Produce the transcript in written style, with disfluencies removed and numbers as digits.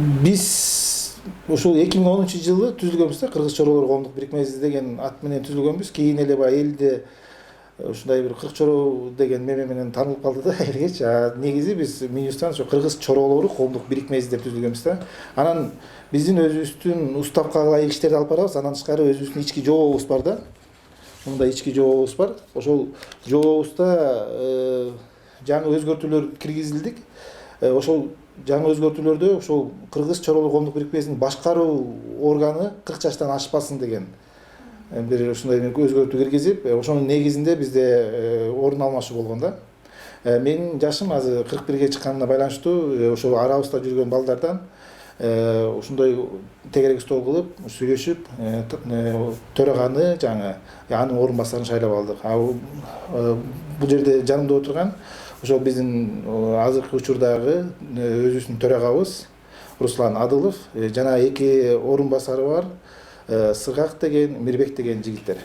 Биз ушул 2010 жылы түзүлгөнбүз да, Кыргыз чоролор коомдук бирикмеси деген ат менен түзүлгөнбүз. Кийин эле баягы элде ушундай бир Кырк Чороо деген меме менен таанылып калды да элгечи. Негизи биз Минюстан ошо Кыргыз чоролору коомдук бирикмеси деп түзүлгөнбүз да. Анан биздин өзүбүздүн уставкага ылайык иштерди алып барабыз. Андан тышкары өзүбүздүн ички жообубуз бар да. Мындай ички жообубуз бар. Ошол жообубузда жаңы өзгөртүүлөр киргизилдик. Ошол жаңы өзгөртүүлөрдө ошол Кыргыз чоролор коомдук бирикмесинин башкаруу органы 40 жаштан ашпасын деген бир ушундай өзгөртүү киргизип, ошонун негизинде бизде орун алмашуу болгон да. Менин жашым азыр 41-ге чыкканына байланыштуу ошол арабызда жүргөн балдардан ушундай тегерек стол кылып, сүйлөшүп, төраганы жаңы анын орун басарын шайлап алдык. Бул жерде жанымда отурган ошол биздин азыркы учурдагы өзүбүздүн төрагабыз Руслан Адылов жана эки орун басары бар, Сыргак деген, Мирбек деген жигиттер.